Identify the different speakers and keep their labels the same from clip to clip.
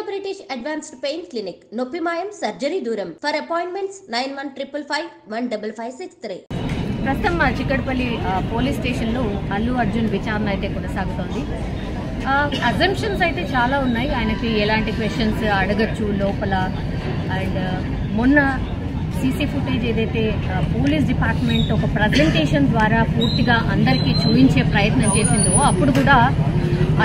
Speaker 1: Indo British advanced pain clinic నొప్పిమాయం surgery దూరం for appointments 9155515563.
Speaker 2: ప్రస్తుతం చిక్కడపల్లి పోలీస్ స్టేషన్లో అల్లు అర్జున్ విచారణ అయితే కొనసాగుతోంది. అజంప్షన్స్ అయితే చాలా ఉన్నాయి. ఆయనకి ఎలాంటి క్వశ్చన్స్ అడగచ్చు లోపల. అండ్ మొన్న సీసీ ఫుటేజ్ ఏదైతే పోలీస్ డిపార్ట్మెంట్ ఒక ప్రజెంటేషన్ ద్వారా పూర్తిగా అందరికీ చూపించే ప్రయత్నం చేసిందో అప్పుడు కూడా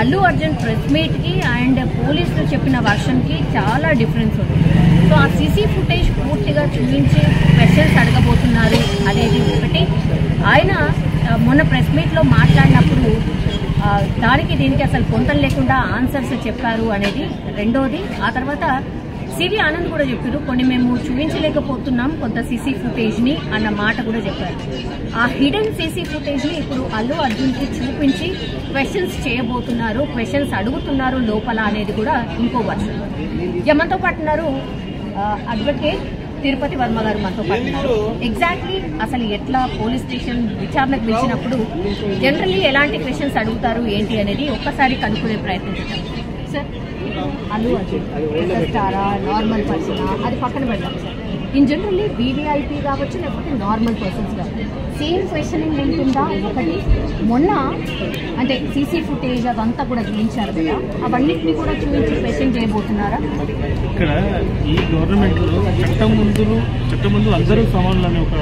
Speaker 2: అల్లు అర్జున్ ప్రెస్ మీట్కి అండ్ పోలీసులు చెప్పిన వర్షన్కి చాలా డిఫరెన్స్ ఉంది. సో ఆ సీసీ ఫుటేజ్ పూర్తిగా చూపించి క్వశ్చన్స్ అడగబోతున్నారు అనేది ఒకటి. ఆయన మొన్న ప్రెస్ మీట్లో మాట్లాడినప్పుడు దానికి దీనికి అసలు పొంతలు లేకుండా ఆన్సర్స్ చెప్పారు అనేది రెండోది. ఆ తర్వాత సివి ఆనంద్ కూడా చెప్పారు, కొన్ని మేము చూపించలేకపోతున్నాం కొంత సీసీ ఫుటేజ్ని అన్న మాట కూడా చెప్పారు. ఆ హిడెన్ సీసీ ఫుటేజ్ని ఇప్పుడు అల్లు అర్జున్కి చూపించి క్వశ్చన్స్ చేయబోతున్నారు, క్వశ్చన్స్ అడుగుతున్నారు లోపల అనేది కూడా ఇంకో వర్షన్. మనతో పాటు ఉన్నారు అడ్వకేట్ తిరుపతి వర్మ గారు మనతో పాటు. ఎగ్జాక్ట్లీ అసలు ఎట్లా పోలీస్ స్టేషన్ విచారణకు పిలిచినప్పుడు జనరల్లీ ఎలాంటి క్వశ్చన్స్ అడుగుతారు ఏంటి అనేది ఒక్కసారి కనుక్కునే ప్రయత్నం చేద్దాం. సార్, అల్లు అర్జున్ స్టారా నార్మల్ పర్సనా అది పక్కన పెడతాం సార్. ఇన్ జనరల్లీ వీవీఐపీ కావచ్చు లేకపోతే నార్మల్ పర్సన్స్ కావచ్చు, సేమ్ క్వశ్చనింగ్ ఉంటుందా? ఒకటి మొన్న అంటే సీసీ ఫుటేజ్ అదంతా కూడా చూపించారు కదా, అవన్నిటిని కూడా చూపించి క్వశ్చన్ చేయబోతున్నారా?
Speaker 3: ఇక్కడ ఈ గవర్నమెంట్లో చట్టం ముందు అందరూ సమానులు అనే ఒక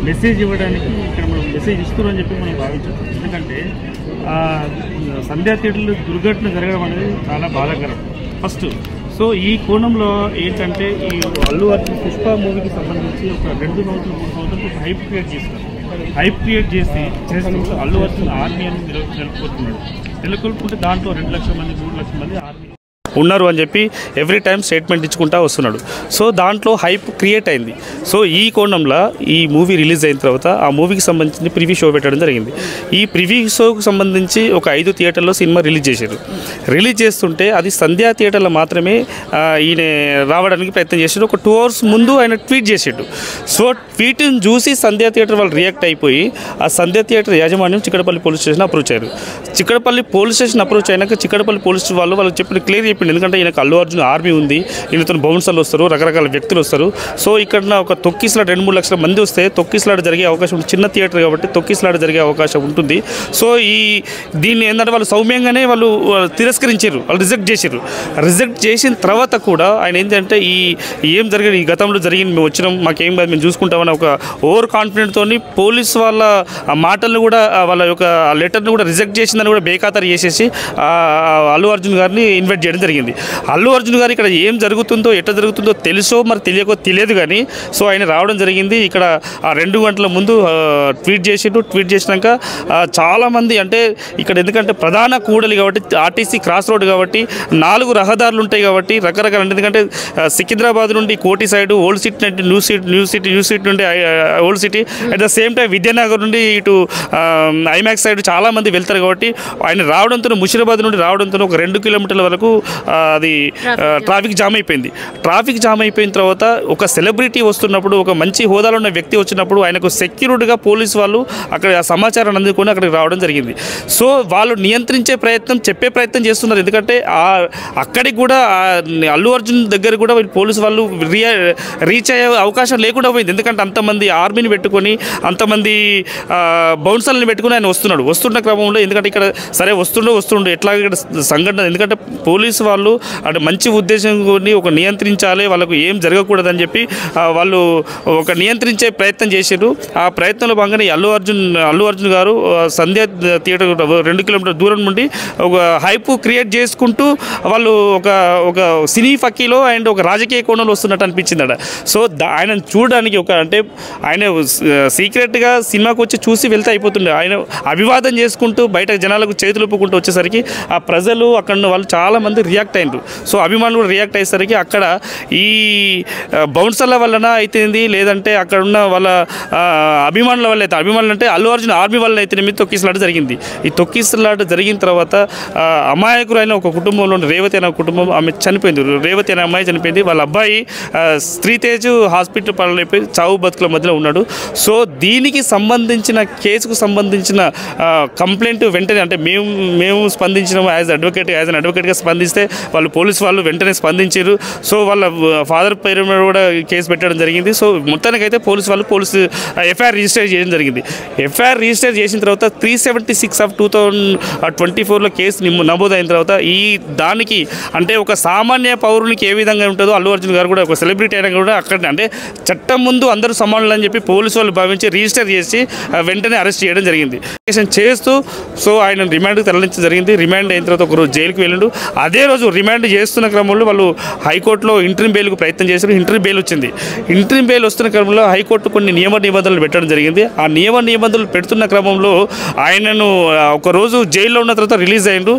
Speaker 3: మెసేజ్ ఇవ్వడానికి ఇక్కడ మనం మెసేజ్ ఇస్తున్నారని చెప్పి మనం భావించవచ్చు. ఎందుకంటే సంధ్యా థియేటర్లో దుర్ఘటన జరగడం అనేది చాలా బాధాకరం ఫస్ట్. సో ఈ కోణంలో ఏంటంటే ఈ అల్లు అర్జున్ పుష్ప మూవీకి సంబంధించి ఒక 2 సంవత్సరాలు 3 సంవత్సరాలు ఒక హైప్ క్రియేట్ చేస్తారు. హైప్ క్రియేట్ చేస్తూ అల్లు అర్జున్ ఆర్మీ అని నెలకొల్పుకుంటే దాంట్లో 2 లక్షల మంది 3 లక్షల మంది ఆర్మీ ఉన్నారు అని చెప్పి ఎవ్రీ టైం స్టేట్మెంట్ ఇచ్చుకుంటా వస్తున్నాడు. సో దాంట్లో హైప్ క్రియేట్ అయింది. సో ఈ కోణంలో ఈ మూవీ రిలీజ్ అయిన తర్వాత ఆ మూవీకి సంబంధించి ప్రివ్యూ షో పెట్టడం జరిగింది. ఈ ప్రివ్యూ షోకి సంబంధించి ఒక 5 థియేటర్లో సినిమా రిలీజ్ చేశారు. రిలీజ్ చేస్తుంటే అది సంధ్యా థియేటర్లో మాత్రమే ఈయన రావడానికి ప్రయత్నం చేశాడు. ఒక 2 hours ముందు ఆయన ట్వీట్ చేసాడు. సో ట్వీట్ని చూసి సంధ్యా థియేటర్ వాళ్ళు రియాక్ట్ అయిపోయి ఆ సంధ్యా థియేటర్ యాజమాన్యం చిక్కడపల్లి పోలీస్ స్టేషన్ అప్రోచ్ అయ్యారు. చిక్కడపల్లి పోలీస్ స్టేషన్ అప్రోచ్ అయినాక చిక్కడపల్లి పోలీస్ వాళ్ళకి చెప్పిన క్లియర్ చెప్పింది, ఎందుకంటే ఈయనకు అల్లు అర్జున్ ఆర్మీ ఉంది, ఈయనతో బౌన్సర్లు వస్తారు, రకరకాల వ్యక్తులు వస్తారు. సో ఇక్కడ ఒక తొక్కిసలాట 2-3 లక్షల మంది వస్తే తొక్కిసలాట జరిగే అవకాశం ఉంటుంది. చిన్న థియేటర్ కాబట్టి తొక్కిసలాట జరిగే అవకాశం ఉంటుంది. సో దీన్ని ఏంటంటే వాళ్ళు సౌమ్యంగానే వాళ్ళు తిరస్కరించారు, వాళ్ళు రిజెక్ట్ చేశారు. రిజెక్ట్ చేసిన తర్వాత కూడా ఆయన ఏంటంటే ఏం జరిగింది, ఈ గతంలో జరిగింది, మేము వచ్చినాం, మాకేం కాదు, మేము చూసుకుంటామని ఒక ఓవర్ కాన్ఫిడెంట్తో పోలీస్ వాళ్ళ ఆ మాటలను కూడా వాళ్ళ యొక్క లెటర్ని కూడా రిజెక్ట్ చేసిందని కూడా బేఖాతరు చేసేసి అల్లు అర్జున్ గారిని ఇన్వైట్ చేయడం జరిగింది. అల్లు అర్జున్ గారు ఇక్కడ ఏం జరుగుతుందో ఎట్లా జరుగుతుందో తెలుసో మరి తెలియదు కానీ సో ఆయన రావడం జరిగింది. ఇక్కడ 2 గంటల ముందు ట్వీట్ చేసినాక చాలామంది అంటే ఇక్కడ ఎందుకంటే ప్రధాన కూడలి కాబట్టి ఆర్టీసీ క్రాస్ రోడ్ కాబట్టి 4 రహదారులు ఉంటాయి కాబట్టి రకరకాల, ఎందుకంటే సికింద్రాబాద్ నుండి కోటి సైడ్ ఓల్డ్ సిటీ అంటే న్యూ సిటీ నుండి old city, at the same time Vidyanagar నుండి ఇటు ఐమాక్స్ సైడ్ చాలామంది వెళ్తారు కాబట్టి ఆయన రావడంతో ముషిరాబాద్ నుండి రావడంతో ఒక 2 కిలోమీటర్ల వరకు అది ట్రాఫిక్ జామ్ అయిపోయింది. ట్రాఫిక్ జామ్ అయిపోయిన తర్వాత ఒక సెలబ్రిటీ వస్తున్నప్పుడు, ఒక మంచి హోదాలో ఉన్న వ్యక్తి వచ్చినప్పుడు ఆయనకు సెక్యూరిటీగా పోలీసు వాళ్ళు అక్కడ ఆ సమాచారాన్ని అందుకొని అక్కడికి రావడం జరిగింది. సో వాళ్ళు చెప్పే ప్రయత్నం చేస్తున్నారు. ఎందుకంటే అక్కడికి కూడా అల్లు అర్జున్ దగ్గర కూడా పోలీసు వాళ్ళు రీచ్ అయ్యే అవకాశం లేకుండా పోయింది. ఎందుకంటే అంతమంది ఆర్మీని పెట్టుకొని అంతమంది బౌన్సర్లను పెట్టుకుని ఆయన వస్తున్న క్రమంలో, ఎందుకంటే ఇక్కడ సరే వస్తుండే ఎట్లా ఇక్కడ సంఘటన, ఎందుకంటే పోలీసు వాళ్ళు అంటే మంచి ఉద్దేశం కొని ఒక నియంత్రించాలి, వాళ్ళకు ఏం జరగకూడదని చెప్పి వాళ్ళు ఒక నియంత్రించే ప్రయత్నం చేశారు. ఆ ప్రయత్నంలో భాగంగానే అల్లు అర్జున్ గారు సంధ్యా థియేటర్ 2 కిలోమీటర్ల దూరం నుండి ఒక హైప్ క్రియేట్ చేసుకుంటూ వాళ్ళు ఒక సినీ ఫక్కీలో అండ్ ఒక రాజకీయ కోణంలో వస్తున్నట్టు అనిపించిందట. సో ఆయన చూడడానికి అంటే ఆయన సీక్రెట్గా సినిమాకి వచ్చి చూసి వెళ్తే అయిపోతుండే, ఆయన అభివాదం చేసుకుంటూ బయట జనాలకు చేతులు ఒప్పుకుంటూ వచ్చేసరికి ఆ ప్రజలు అక్కడ వాళ్ళు చాలామంది రియాక్ట్ అయ్యారు. సో అభిమానులు కూడా రియాక్ట్ అయ్యేసరికి అక్కడ ఈ బౌన్సర్ల వలన అయితేంది, లేదంటే అక్కడ ఉన్న వాళ్ళ అభిమానుల వల్ల అయితే, అభిమానులు అంటే అల్లు అర్జున్ ఆర్మీ వల్ల అయితే మీద తొక్కిసలాట జరిగింది. ఈ తొక్కిసలాట జరిగిన తర్వాత అమాయకులైన ఒక కుటుంబంలో రేవతి అనే కుటుంబం, ఆమె చనిపోయింది. రేవతి అనే అమ్మాయి చనిపోయింది. వాళ్ళ అబ్బాయి శ్రీతేజ్ హాస్పిటల్ పాలైపోయి చావు బతుకుల మధ్యలో ఉన్నాడు. సో దీనికి సంబంధించిన కేసుకు సంబంధించిన కంప్లైంట్ వెంటనే అంటే మేము స్పందించినాము యాజ్ అన్ అడ్వకేట్గా స్పందిస్తే చేస్తే వాళ్ళు పోలీసు వాళ్ళు వెంటనే స్పందించారు. సో వాళ్ళ ఫాదర్ పేరు మీద కూడా కేసు పెట్టడం జరిగింది. సో మొత్తానికైతే పోలీసు ఎఫ్ఐఆర్ రిజిస్టర్ చేయడం జరిగింది. ఎఫ్ఐఆర్ రిజిస్టర్ చేసిన తర్వాత 376/2024 కేసు నమోదైన తర్వాత దానికి అంటే ఒక సామాన్య పౌరునికి ఏ విధంగా ఉంటుందో అల్లు అర్జున్ గారు కూడా ఒక సెలబ్రిటీ అయినా కూడా అక్కడ అంటే చట్టం ముందు అందరూ సమానులు అని చెప్పి పోలీసు వాళ్ళు భావించి రిజిస్టర్ చేసి వెంటనే అరెస్ట్ చేయడం జరిగింది. చేస్తూ సో ఆయన రిమాండ్కి తరలించడం జరిగింది. రిమాండ్ అయిన తర్వాత ఒకరోజు జైలుకి వెళ్ళిండు. అదే రోజు రిమాండ్ చేస్తున్న క్రమంలో వాళ్ళు హైకోర్టులో ఇంటర్వ్యూ బెయిల్కు ప్రయత్నం చేశారు. ఇంటర్వ్యూ బెయిల్ వచ్చింది. ఇంటర్వ్యూ బెయిల్ వస్తున్న క్రమంలో హైకోర్టు కొన్ని నియమ నిబంధనలు పెట్టడం జరిగింది. ఆ నియమ నిబంధనలు పెడుతున్న క్రమంలో ఆయనను ఒకరోజు జైల్లో ఉన్న తర్వాత రిలీజ్ అయ్యిండు.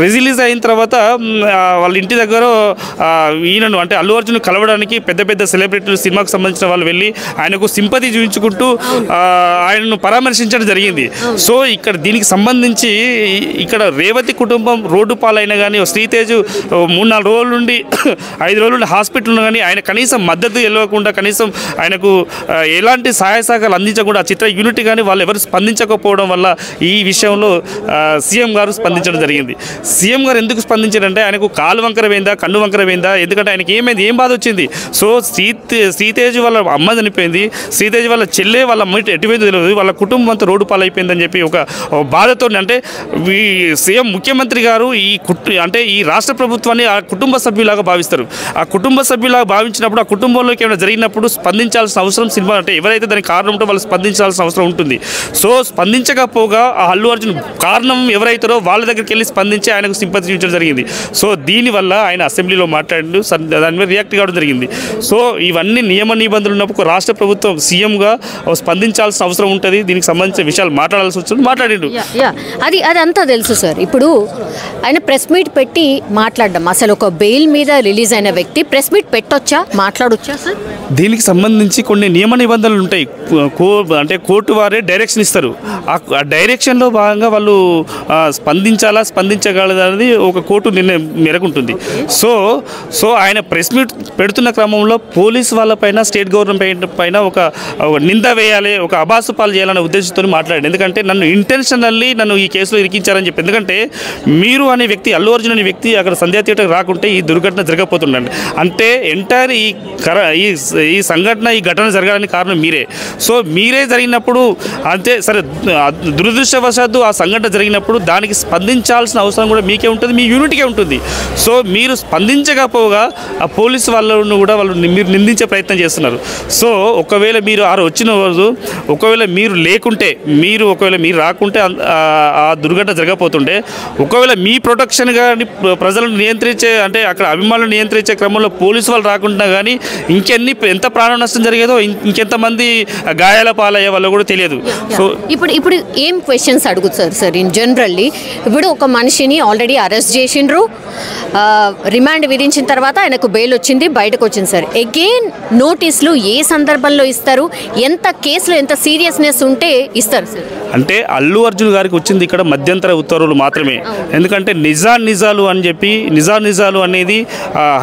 Speaker 3: రిలీజ్ అయిన తర్వాత వాళ్ళ ఇంటి దగ్గర ఈయనను అంటే అల్లు అర్జున్ కలవడానికి పెద్ద పెద్ద సెలబ్రిటీలు సినిమాకు సంబంధించిన వాళ్ళు వెళ్ళి ఆయనకు సింపతి చూపించుకుంటూ ఆయనను పరామర్శించడం జరిగింది. సో ఇక్కడ దీనికి సంబంధించి ఇక్కడ రేవతి కుటుంబం రోడ్డు పాలైన కానీ శ్రీతేజ్ 3-4 రోజుల నుండి 5 రోజుల నుండి హాస్పిటల్లో కానీ ఆయన కనీసం మద్దతు ఇవ్వకుండా కనీసం ఆయనకు ఎలాంటి సహాయ సహకారాలు అందించకుండా చిత్ర యూనిట్ కానీ వాళ్ళు ఎవరు స్పందించకపోవడం వల్ల ఈ విషయంలో సీఎం గారు స్పందించడం జరిగింది. సీఎం గారు ఎందుకు స్పందించారంటే ఆయనకు కాలు వంకర పోయిందా కన్ను వంకర పోయిందా, ఎందుకంటే ఆయనకి ఏమైంది, ఏం బాధ వచ్చింది. సో శ్రీతేజ్ వాళ్ళ అమ్మ చనిపోయింది, శ్రీతేజ్ వాళ్ళ చెల్లె వాళ్ళ అమ్మ ఎటుపోయిందో తెలియదు, వాళ్ళ కుటుంబం అంతా రోడ్డు పాలైపోయిందని చెప్పి ఒక బాధతో అంటే ఈ సీఎం ముఖ్యమంత్రి గారు అంటే ఈ రాష్ట్ర ప్రభుత్వాన్ని ఆ కుటుంబ సభ్యులాగా భావిస్తారు. ఆ కుటుంబ సభ్యులాగా భావించినప్పుడు ఆ కుటుంబంలోకి ఏమైనా జరిగినప్పుడు స్పందించాల్సిన అవసరం సినిమా అంటే ఎవరైతే దానికి కారణం ఉంటో వాళ్ళు స్పందించాల్సిన అవసరం ఉంటుంది. సో స్పందించకపోగా ఆ అల్లు అర్జున్ కారణం ఎవరైతారో వాళ్ళ దగ్గరికి వెళ్ళి స్పందించి ఆయనకు సింపతి చూపించడం జరిగింది. సో దీనివల్ల ఆయన అసెంబ్లీలో మాట్లాడిండు, దాని మీద రియాక్ట్ కావడం జరిగింది. సో ఇవన్నీ నియమ నిబంధనలు ఉన్నప్పుడు రాష్ట్ర ప్రభుత్వం సీఎంగా స్పందించాల్సిన అవసరం ఉంటుంది. దీనికి సంబంధించిన విషయాలు మాట్లాడాల్సి వస్తుంది, మాట్లాడిండు.
Speaker 2: అది అంతా తెలుసు సార్. ఇప్పుడు ఆయన ప్రెస్ మీట్ పెట్టి మాట్లాడడం, అసలు ఒక బెయిల్ మీద రిలీజ్ అయిన వ్యక్తి ప్రెస్ మీట్ పెట్టొచ్చా, మాట్లాడొచ్చా సార్?
Speaker 3: దీనికి సంబంధించి కొన్ని నియమ నిబంధనలు ఉంటాయి. అంటే కోర్టు వారే డైరెక్షన్ ఇస్తారు. ఆ డైరెక్షన్లో భాగంగా వాళ్ళు స్పందించగలదు అనేది ఒక కోర్టు నిర్ణయం మేరకు ఉంటుంది. సో ఆయన ప్రెస్ మీట్ పెడుతున్న క్రమంలో పోలీస్ వాళ్ళపైన స్టేట్ గవర్నమెంట్ పైన ఒక నింద వేయాలి, ఒక అబాసు పాలు చేయాలనే ఉద్దేశంతో మాట్లాడాడు. ఎందుకంటే నన్ను ఇంటెన్షనల్లీ ఈ కేసులో ఇరికించారని చెప్పి. ఎందుకంటే మీరు అనే వ్యక్తి, అల్లు అర్జున్ అనే వ్యక్తి అక్కడ సంధ్యా థియేటర్ రాకుంటే ఈ దుర్ఘటన జరగకపోతుండండి. అంటే ఎంటైర్ ఈ సంఘటన, ఈ ఘటన జరగడానికి కారణం మీరే. సో మీరే జరిగినప్పుడు అంతే సరే, దురదృష్టవశాత్తు ఆ సంఘటన జరిగినప్పుడు దానికి స్పందించాల్సిన అవసరం కూడా మీకే ఉంటుంది, మీ యూనిట్కే ఉంటుంది. సో మీరు స్పందించకపోగా ఆ పోలీసు వాళ్ళను కూడా మీరు నిందించే ప్రయత్నం చేస్తున్నారు. సో ఒకవేళ మీరు వచ్చిన రోజు ఒకవేళ మీరు లేకుంటే, ఒకవేళ మీరు రాకుంటే ఆ దుర్ఘటన జరగకపోతుండే, ఒకవేళ మీ ప్రొటెక్షన్ కానీ ప్రజలను నియంత్రించే అంటే అక్కడ అభిమానులను నియంత్రించే క్రమంలో పోలీసు వాళ్ళు రాకుండా కానీ ఎంత ప్రాణ నష్టం జరిగేదో, ఇంకెంతమంది గాయాల పాలయ్యే వాళ్ళు కూడా తెలియదు. సో
Speaker 2: ఇప్పుడు ఏం క్వశ్చన్స్ అడుగుతారు సార్ ఇన్ జనరల్లీ? ఇప్పుడు ఒక మనిషిని ఆల్రెడీ అరెస్ట్ చేసిండ్రు, రిమాండ్ విధించిన తర్వాత ఆయనకు బెయిల్ వచ్చింది, బయటకు వచ్చింది సార్. అగైన్ నోటీసులు ఏ సందర్భంలో ఇస్తారు, ఎంత కేసులో ఎంత సీరియస్నెస్ ఉంటే ఇస్తారు సార్?
Speaker 3: అంటే అల్లు అర్జున్ గారికి వచ్చింది ఇక్కడ మధ్యంతర ఉత్తర్వులు మాత్రమే. ఎందుకంటే నిజాలు అని చెప్పి నిజాలు అనేది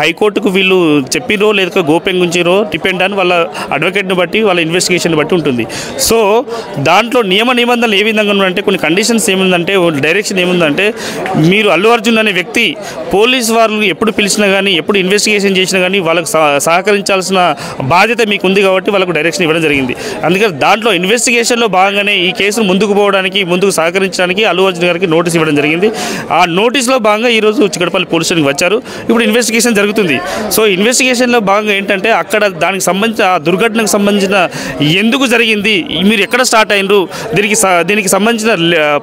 Speaker 3: హైకోర్టుకు వీళ్ళు చెప్పిరో లేదా గోప్యం గుంచిరో డిపెండ్ అని వాళ్ళ అడ్వకేట్ని బట్టి వాళ్ళ ఇన్వెస్టిగేషన్ బట్టి ఉంటుంది. సో దాంట్లో నియమ నిబంధనలు ఏ విధంగా ఉన్నాయంటే కొన్ని కండిషన్స్ ఏముందంటే, డైరెక్షన్ ఏముందంటే, మీరు అల్లు అర్జున్ అనే వ్యక్తి పోలీసు వాళ్ళు ఎప్పుడు పిలిచినా కానీ ఎప్పుడు ఇన్వెస్టిగేషన్ చేసినా కానీ వాళ్ళకు సహకరించాల్సిన బాధ్యత మీకు ఉంది కాబట్టి వాళ్ళకు డైరెక్షన్ ఇవ్వడం జరిగింది. అందుకని దాంట్లో ఇన్వెస్టిగేషన్లో భాగంగానే ఈ కేసును ముందుకు పోవడానికి, ముందుకు సహకరించడానికి అల్లు అర్జున్ గారికి నోటీస్ ఇవ్వడం జరిగింది. ఆ నోటీస్లో భాగంగా ఈరోజు చిక్కడపల్లి పోలీస్ స్టేషన్కి వచ్చారు. ఇప్పుడు ఇన్వెస్టిగేషన్ జరుగుతుంది. సో ఇన్వెస్టిగేషన్లో భాగంగా ఏంటంటే అక్కడ దానికి సంబంధించిన ఆ దుర్ఘటనకు సంబంధించిన ఎందుకు జరిగింది, మీరు ఎక్కడ స్టార్ట్ అయినరు, దీనికి సంబంధించిన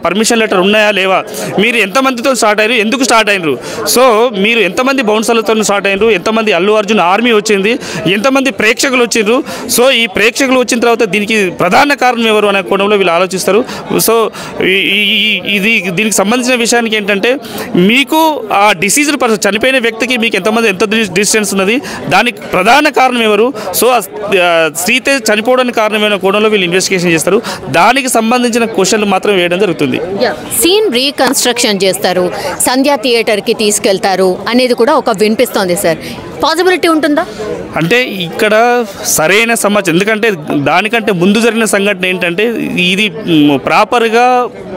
Speaker 3: పర్మిషన్ లెటర్ ఉన్నాయా లేవా, మీరు ఎంతమందితో స్టార్ట్ అయ్యారు, ఎందుకు స్టార్ట్ అయినరు, సో మీరు ఎంతమంది బౌన్సర్లతో స్టార్ట్ అయినరు, ఎంతమంది అల్లు అర్జున్ ఆర్మీ వచ్చింది, ఎంతమంది ప్రేక్షకులు వచ్చిండ్రు, సో ఈ ప్రేక్షకులు వచ్చిన తర్వాత దీనికి ప్రధాన కారణం ఎవరు అనే కోణంలో వీళ్ళు ఆలోచిస్తారు. సో దీనికి సంబంధించిన విషయానికి ఏంటంటే, మీకు ఆ డిసీజ్డ్ పర్సన్ చనిపోయిన వ్యక్తికి మీకు ఎంత డిస్టెన్స్ ఉన్నది, దానికి ప్రధాన కారణం ఎవరు, సో శ్రీతేజ్ చనిపోవడానికి కారణమైన కోణంలో వీళ్ళు ఇన్వెస్టిగేషన్ చేస్తారు. దానికి సంబంధించిన క్వశ్చన్లు మాత్రం వేయడం జరుగుతుంది.
Speaker 2: సీన్ రీకన్స్ట్రక్షన్ చేస్తారు, సంధ్యా థియేటర్కి తీసుకెళ్తారు అనేది కూడా ఒక వినిపిస్తోంది సార్. పాసిబిలిటీ ఉంటుందా?
Speaker 3: అంటే ఇక్కడ సరైన సమాచారం, ఎందుకంటే దానికంటే ముందు జరిగిన సంఘటన ఏంటంటే ఇది ప్రాపర్గా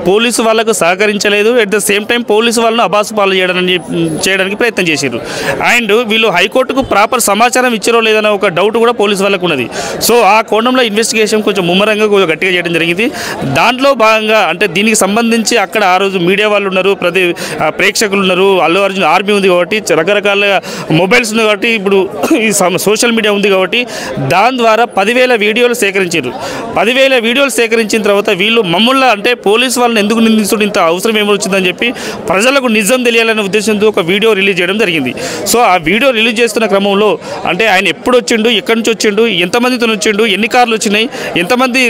Speaker 3: పోలీసు వాళ్ళకు సహకరించలేదు, at the same time police వాళ్ళను అబాసు పాలు చేయడం అని
Speaker 4: చేయడానికి ప్రయత్నం చేశారు. అండ్ వీళ్ళు హైకోర్టుకు ప్రాపర్ సమాచారం ఇచ్చారో లేదన్న ఒక డౌట్ కూడా పోలీసు వాళ్ళకు ఉన్నది. సో ఆ కోణంలో ఇన్వెస్టిగేషన్ కొంచెం ముమ్మరంగా కొంచెం గట్టిగా చేయడం జరిగింది. దాంట్లో భాగంగా అంటే దీనికి సంబంధించి అక్కడ ఆ రోజు మీడియా వాళ్ళు ఉన్నారు, ప్రేక్షకులు ఉన్నారు, అల్లు అర్జున్ ఆర్మీ ఉంది కాబట్టి రకరకాల మొబైల్స్ ఉంది కాబట్టి ఇప్పుడు ఈ సోషల్ మీడియా ఉంది కాబట్టి దాని ద్వారా 10,000 వీడియోలు సేకరించారు. 10,000 వీడియోలు సేకరించిన తర్వాత వీళ్ళు మమ్మల్ని అంటే పోలీసు వాళ్ళని ఎందుకు నిందిస్తుడు, ఇంత అవసరం ఏమొచ్చిందని చెప్పి ప్రజలకు నిజం తెలియాలనే ఉద్దేశంతో ఒక వీడియో రిలీజ్ చేయడం జరిగింది. సో ఆ వీడియో రిలీజ్ చేస్తున్న క్రమంలో అంటే ఆయన ఎప్పుడు వచ్చిండు, ఎక్కడి నుంచి వచ్చిండు, ఎంతమందితో వచ్చిండు, ఎన్ని కార్లు వచ్చినాయి, ఎంతమంది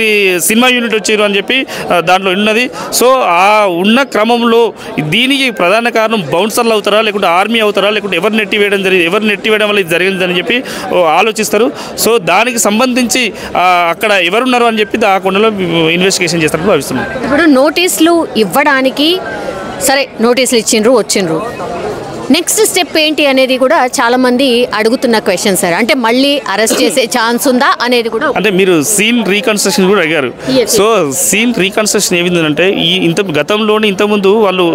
Speaker 4: సినిమా యూనిట్ వచ్చారు అని చెప్పి దాంట్లో ఉన్నది. సో ఆ ఉన్న క్రమంలో దీనికి ప్రధాన కారణం బౌన్సర్లు అవుతారా, లేకుంటే ఆర్మీ అవుతారా, లేకుంటే ఎవరు నెట్టివేయడం వల్ల ఇది జరిగిందని చెప్పి ఆలోచిస్తారు. సో దానికి సంబంధించి అక్కడ ఎవరున్నారు అని చెప్పి ఆ కొండలో ఇన్వెస్టిగేషన్ చేస్తారని భావిస్తున్నాం.
Speaker 2: ఇప్పుడు నోటీసులు ఇవ్వడానికి సరే నోటీసులు వచ్చిండ్రు నెక్స్ట్ స్టెప్ ఏంటి అనేది కూడా చాలా మంది అడుగుతున్న క్వశ్చన్ సార్. అంటే మళ్ళీ అరెస్ట్ చేసే ఛాన్స్ ఉందా అనేది కూడా
Speaker 4: అంటే మీరు సీన్ రీకన్స్ట్రక్షన్ కూడా అడిగారు. సో సీన్ రీకన్స్ట్రక్షన్ ఏమిందంటే గతంలోనే ఇంతకుముందు వాళ్ళు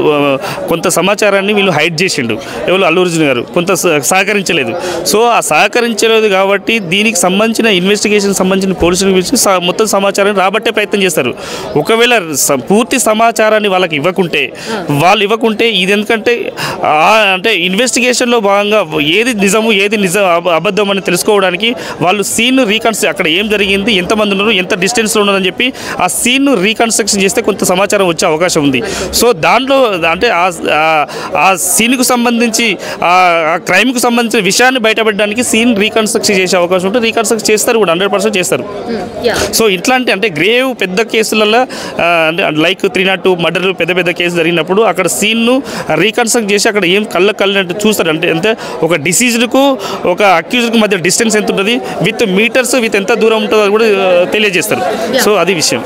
Speaker 4: కొంత సమాచారాన్ని వీళ్ళు హైడ్ చేసిండు ఎవరు అల్లు అర్జున్ గారు, కొంత సహకరించలేదు. సో ఆ సహకరించలేదు కాబట్టి దీనికి సంబంధించిన ఇన్వెస్టిగేషన్ సంబంధించిన పోలీసులు పిలిచి మొత్తం సమాచారాన్ని రాబట్టే ప్రయత్నం చేస్తారు. ఒకవేళ పూర్తి సమాచారాన్ని వాళ్ళకి ఇవ్వకుంటే ఇది ఎందుకంటే అంటే ఇన్వెస్టిగేషన్లో భాగంగా ఏది నిజము ఏది అబద్ధం అని తెలుసుకోవడానికి వాళ్ళు సీన్ రీకన్స్ట్రక్ట్ అక్కడ ఏం జరిగింది, ఎంతమంది ఉన్నారు, ఎంత డిస్టెన్స్లో ఉన్నారని చెప్పి ఆ సీన్ రీకన్స్ట్రక్షన్ చేస్తే కొంత సమాచారం వచ్చే అవకాశం ఉంది. సో దాంట్లో అంటే ఆ సీన్కు సంబంధించి ఆ క్రైమ్కు సంబంధించిన విషయాన్ని బయటపెట్టడానికి సీన్ రీకన్స్ట్రక్షన్ చేసే అవకాశం ఉంటుంది. రీకన్స్ట్రక్ట్ చేస్తారు కూడా 100% చేస్తారు. సో ఇట్లాంటి అంటే గ్రేవ్ పెద్ద కేసులలో లైక్ 302 మర్డర్ పెద్ద కేసు జరిగినప్పుడు అక్కడ సీన్ను రీకన్స్ట్రక్ట్ చేసి అక్కడ ఏం కళ్ళంటే చూస్తారు. అంటే ఒక డిసీజ్కు ఒక అక్యూజ్కు మధ్య డిస్టెన్స్ ఎంత ఉంటుంది, విత్ మీటర్స్ విత్ ఎంత దూరం ఉంటుందో అది కూడా తెలియజేస్తారు. సో అది విషయం.